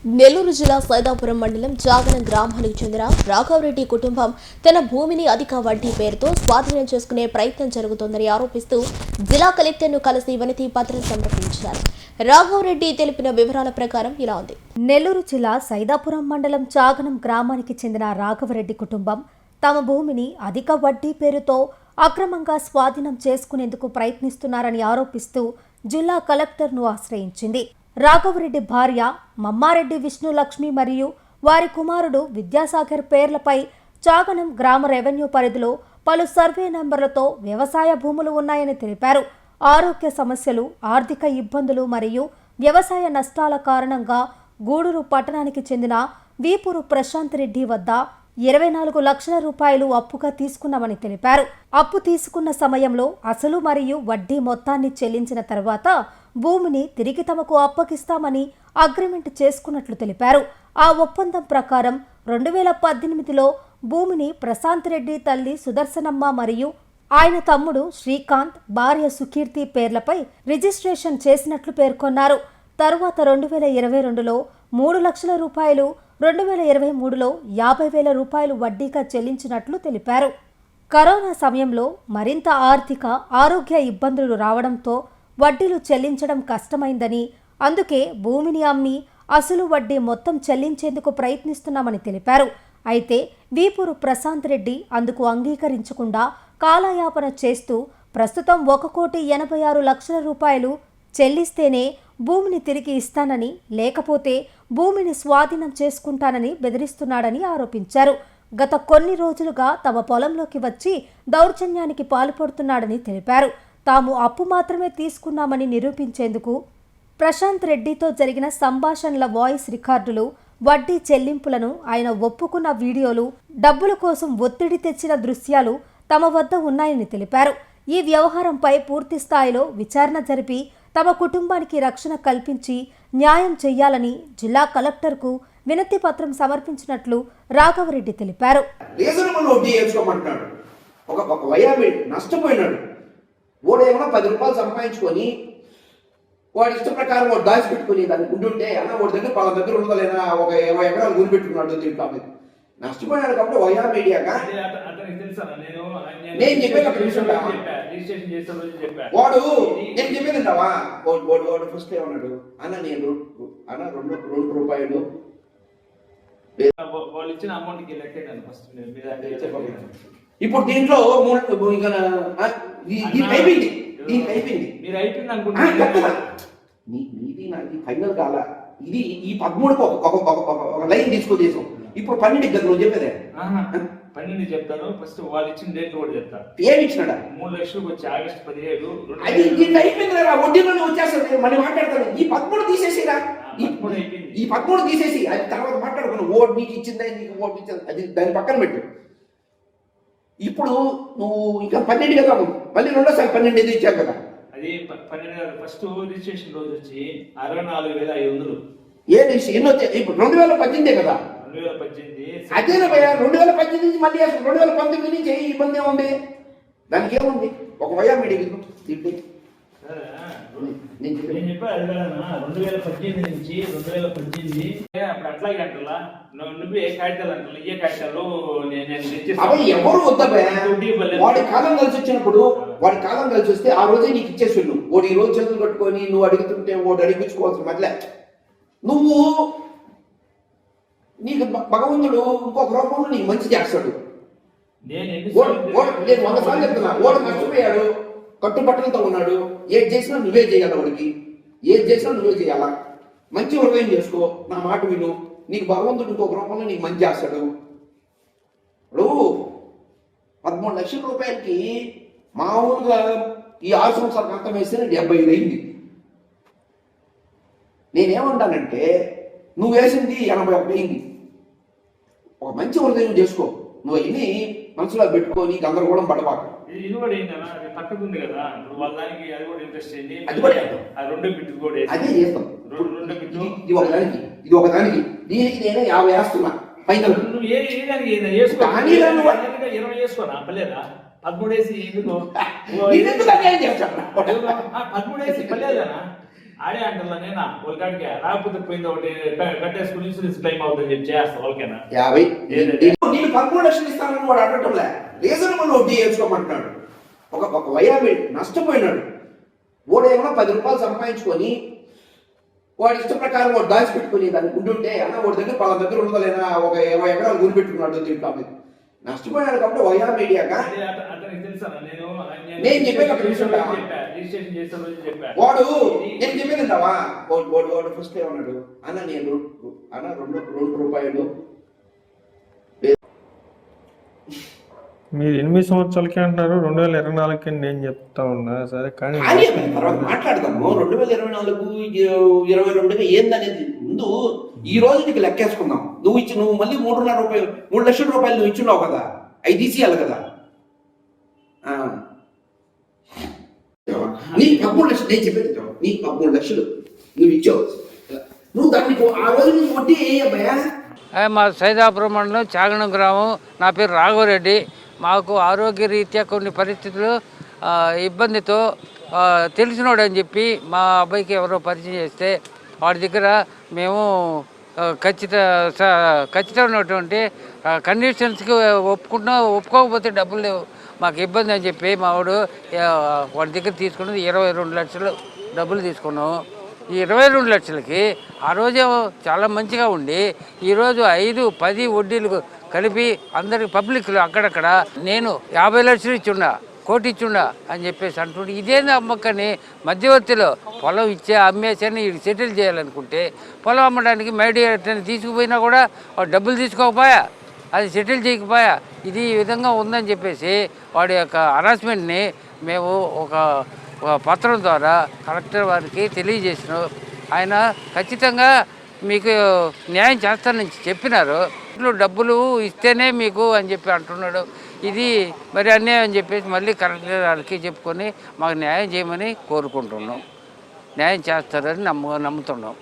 నెల్లూరు జిల్లా సైదాపురం మండలం జాగనం గ్రామానికి చెందిన రాఘవరెడ్డి కుటుంబం తన భూమిని అధిక వడ్డీ పేరుతో స్వాధీనం చేసుకునే ప్రయత్నం జరుగుతోందని ఆరోపిస్తూ జిల్లా కలెక్టర్ను కలిసి వినతి పత్రం సమర్పించారు. రాఘవరెడ్డి తెలిపిన వివరాల ప్రకారం ఇలా ఉంది. నెల్లూరు జిల్లా సైదాపురం మండలం జాగనం గ్రామానికి చెందిన రాఘవరెడ్డి కుటుంబం తమ భూమిని అధిక వడ్డీ పేరుతో అక్రమంగా స్వాధీనం చేసుకునేందుకు ప్రయత్నిస్తున్నారని ఆరోపిస్తూ జిల్లా కలెక్టర్ను ఆశ్రయించింది. రాఘవరెడ్డి భార్య మమ్మారెడ్డి విష్ణులక్ష్మి మరియు వారి కుమారుడు విద్యాసాగర్ పేర్లపై చాగనం గ్రామ రెవెన్యూ పరిధిలో పలు సర్వే నంబర్లతో వ్యవసాయ భూములు ఉన్నాయని తెలిపారు. ఆరోగ్య సమస్యలు, ఆర్థిక ఇబ్బందులు మరియు వ్యవసాయ నష్టాల కారణంగా గూడూరు పట్టణానికి చెందిన వీపూరు ప్రశాంత్ రెడ్డి వద్ద 24 లక్షల రూపాయలు అప్పుగా తీసుకున్నామని తెలిపారు. అప్పు తీసుకున్న సమయంలో అసలు మరియు వడ్డీ మొత్తాన్ని చెల్లించిన తర్వాత భూమిని తిరిగి తమకు అప్పగిస్తామని అగ్రిమెంట్ చేసుకున్నట్లు తెలిపారు. ఆ ఒప్పందం ప్రకారం 2018లో భూమిని ప్రశాంత్ రెడ్డి తల్లి సుదర్శనమ్మ మరియు ఆయన తమ్ముడు శ్రీకాంత్, భార్య సుకీర్తి పేర్లపై రిజిస్ట్రేషన్ చేసినట్లు పేర్కొన్నారు. తరువాత 2022లో 3 లక్షల రూపాయలు, 2023లో 50,000 రూపాయలు వడ్డీగా చెల్లించినట్లు తెలిపారు. కరోనా సమయంలో మరింత ఆర్థిక, ఆరోగ్య ఇబ్బందులు రావడంతో వడ్డీలు చెల్లించడం కష్టమైందని, అందుకే భూమిని అమ్మి అసలు వడ్డీ మొత్తం చెల్లించేందుకు ప్రయత్నిస్తున్నామని తెలిపారు. అయితే వీపూరు ప్రశాంత్ రెడ్డి అందుకు అంగీకరించకుండా కాలయాపన చేస్తూ ప్రస్తుతం 1,86,00,000 రూపాయలు చెల్లిస్తేనే భూమిని తిరిగి ఇస్తానని, లేకపోతే భూమిని స్వాధీనం చేసుకుంటానని బెదిరిస్తున్నాడని ఆరోపించారు. గత కొన్ని రోజులుగా తమ పొలంలోకి వచ్చి దౌర్జన్యానికి పాల్పడుతున్నాడని తెలిపారు. తాము అప్పు మాత్రమే తీసుకున్నామని నిరూపించేందుకు ప్రశాంత్ రెడ్డితో జరిగిన సంభాషణల వాయిస్ రికార్డులు, వడ్డీ చెల్లింపులను ఆయన ఒప్పుకున్న వీడియోలు, డబ్బుల కోసం ఒత్తిడి తెచ్చిన దృశ్యాలు తమ వద్ద ఉన్నాయని తెలిపారు. ఈ వ్యవహారంపై పూర్తి స్థాయిలో విచారణ జరిపి తమ కుటుంబానికి రక్షణ కల్పించి న్యాయం చేయాలని జిల్లా కలెక్టర్కు వినతి పత్రం సమర్పించినట్లు రాఘవరెడ్డి తెలిపారు. ఓడేమో 10 రూపాయలు సంపాదించుకొని వాడి ఇష్ట ప్రకారం వాడు దాచిపెట్టుకుని దాన్ని ఉండుంటే అన్న వాడి దగ్గర వాళ్ళ దగ్గర ఉండలేనా ఒక 20 ఎకరాలు గురి పెట్టుకున్నాడు దీంట్లో మీద నష్టపోయాడు. కాబట్టి వైఆర్ మీడియాగా నేను చెప్పేటప్పుడు వాడు నేను చెప్పేది ఉంటావా వాడు ఫస్ట్ ఏమన్నాడు అన్న నేను అన్న 2 రూపాయలు వాళ్ళు ఇచ్చిన అమౌంట్ కి లెక్క ఫస్ట్ ఇప్పుడు దీంట్లో అయిపోయింది మీరు అయిపోయింది అనుకుంటున్నా నీది నాది ఫైనల్ కాల ఇది ఈ 13కు ఒక లైన్ తీసుకొచ్చేసాం. ఇప్పుడు 12 కదా నువ్వు చెప్పేదే 12 చెప్తాను. ఫస్ట్ వాళ్ళు ఇచ్చిన డేట్ కూడా చెప్తాను. ఏమి ఇచ్చినాడా 3 లక్షలకు వచ్చి ఆగస్టు 17 అది దీంట్లో అయిపోయింది కదా. వడ్డీలోనే వచ్చేస్తుంది. మళ్ళీ మాట్లాడతాను. ఈ 13 తీసేసిరా, ఈ 13 తీసేసి అది తర్వాత మాట్లాడుకున్నావు. ఓటు నీకు ఇచ్చిందా, నీకు ఓటు ఇచ్చింది, అది దాని పక్కన పెట్టు. ఇప్పుడు నువ్వు ఇంకా 12 కదా, మళ్ళీ రెండోసారి 12 ఇచ్చావు కదా. అది 12 ఫస్ట్ రిజిస్ట్రేషన్ రోజు వచ్చి 64,500. ఏ రిజిస్ట్రేషన్ ఎన్నో ఇప్పుడు 2018 కదా. 2018 అదే 2018 నుంచి మళ్ళీ 2019 నుంచి ఏ ఇబ్బంది ఏముంది, దానికి ఏముంది? ఒక వయా మీడియా నేను చెప్పాను 2018 నుంచి 2018 అప్పుడు అట్లాగే అంటలా నువ్వు ఏ కాగితాలు అంటారు, ఏ కాగితాలు ఎవరు వద్దా. వాడి కాలం కలిసి వచ్చినప్పుడు వాడి కాలం కలిసి వస్తే ఆ రోజే నీకు ఇచ్చేసి నువ్వు వాడు ఈ రోజు చేతులు కట్టుకొని నువ్వు అడుగుతుంటే వాడు అడిగించుకోవాల్సిన మధ్య నువ్వు నీకు భగవంతుడు ఇంకొక రూపంలో నీకు మంచి చేస్తాడు. నేను 100 సార్లు చెప్తున్నా. వాడు నష్టపోయాడు, కట్టుబట్టలతో ఉన్నాడు. ఏది చేసినా నువ్వే చేయాలి. వాడికి ఏది చేసినా నువ్వే చేయాలా. మంచి హృదయం చేసుకో, నా మాట విను. నీకు భగవంతుడు ఇంకొక రూపంలో నీకు మంచి చేస్తాడు. ఇప్పుడు 13 లక్షల రూపాయలకి మామూలుగా ఈ 6 సంవత్సరాల అంతం వేస్తే 75 అయింది. నేనేమంటానంటే నువ్వు వేసింది 81 అయింది. ఒక మంచి హృదయం చేసుకో. నువ్వు అన్ని మనసులో పెట్టుకొని గందరగోళం పడబాక. ఇది కూడా ఏంటన్నా పక్కకుంది కదా, వాళ్ళ దానికి అది కూడా ఇంట్రెస్ట్ అయింది. అది కూడా ఆ 2 బిట్ కూడా అదే చేస్తాం. 2 బిట్ ఇది ఒకదానికి దీనికి నేను 50 వేస్తున్నా ఫైనల్. నువ్వు ఏ దానికి 20 వేసుకోనా పర్లేదా? 13 వేసి ఎందుకు 13 వేసి పర్లేదనా? ఆడే అంటారా నేనా వాళ్ళకాడికి రాకపోతే పోయింది ఒకటి కట్టేసుకుని ఇన్సూరెన్స్ క్లెయిమ్ అవుతుందని చెప్పి చేస్తా వాళ్ళకేనా 50 నేను 13 లక్షలు ఇస్తానని వాడు అడగటంలే, రీజనబుల్ వడ్డీ వేసుకోమంటున్నాడు. ఒక వయామి నష్టపోయినాడు. వాడేమో 10 రూపాయలు సంపాదించుకొని వాడి ఇష్ట ప్రకారం వాడు దాచిపెట్టుకుని దాన్ని ఉంటుంటే అన్న వాడి దగ్గర వాళ్ళ దగ్గర ఉండలేనా ఒక 20 ఎకరాలు గురి పెట్టుకున్నాడు దీంట్లో మీద నష్టపోయినాడు. కాబట్టి వయా మీడియాగా అతనికి తెలుసా నేను చెప్పేది ఒక నిమిషం రిజిస్ట్రేషన్ చేస్తాను చెప్పాను. వాడు నేను చెప్పేది ఉంటావా, వాడు ఫస్ట్ ఏమన్నాడు అన్న నేను అన్న 2 రూపాయలు మీరు 8 సంవత్సరాలకి అంటున్నారు, 2024కి నేను చెప్తా ఉన్నా. సరే కానీ తర్వాత మాట్లాడదాము. 2024 22 ఏందనేది ముందు ఈ రోజు నీకు లెక్కేసుకుందాం. నువ్వు మళ్ళీ 3 లక్షల రూపాయలు నువ్వు ఇచ్చున్నావు కదా, అవి తీసేయాలి కదా. నీ 13 లక్షలు నేను చెప్పేది నీ 13 లక్షలు నువ్వు ఇచ్చావు. నువ్వు దాన్ని ఆ రోజు నువ్వు వడ్డీ అబ్బాయా. మా సైదాపురం మండలం చాగనం గ్రామం. నా పేరు రాఘవరెడ్డి. మాకు ఆరోగ్య రీత్యా కొన్ని పరిస్థితులు ఇబ్బందితో తెలిసినోడు అని చెప్పి మా అబ్బాయికి ఎవరో పరిచయం చేస్తే వాడి దగ్గర మేము ఖచ్చితమైనటువంటి కండిషన్స్కి ఒప్పుకోకపోతే డబ్బులు లేవు మాకు ఇబ్బంది అని చెప్పి మా వాడు వాడి దగ్గర తీసుకున్నది 22 లక్షలు డబ్బులు తీసుకున్నాము. ఈ 22 లక్షలకి ఆ రోజే చాలా మంచిగా ఉండి ఈరోజు 5-10 వడ్డీలు కలిపి అందరికి పబ్లిక్లో అక్కడక్కడ నేను 50 లక్షలు ఇచ్చున్నా, 1 కోటి ఇచ్చున్నా అని చెప్పేసి అంటుండే. ఇదేంది అమ్మకని మధ్యవర్తిలో పొలం అమ్మేసని సెటిల్ చేయాలనుకుంటే పొలం అమ్మడానికి మీడియేటర్ తీసుకుపోయినా కూడా డబ్బులు తీసుకోకపోయా, అది సెటిల్ చేయకపోయా. ఇది ఈ విధంగా ఉందని చెప్పేసి వాడి యొక్క హరాస్మెంట్ని మేము ఒక పత్రం ద్వారా కలెక్టర్ వారికి తెలియజేసినాం. ఆయన ఖచ్చితంగా మీకు న్యాయం చేస్తానని చెప్పినారు. డబ్బులు ఇస్తేనే మీకు అని చెప్పి అంటున్నాడు. ఇది మరి అన్యాయం అని చెప్పేసి మళ్ళీ కలెక్టర్ వారికి చెప్పుకొని మాకు న్యాయం చేయమని కోరుకుంటున్నాం. న్యాయం చేస్తారని నమ్ముతున్నాం.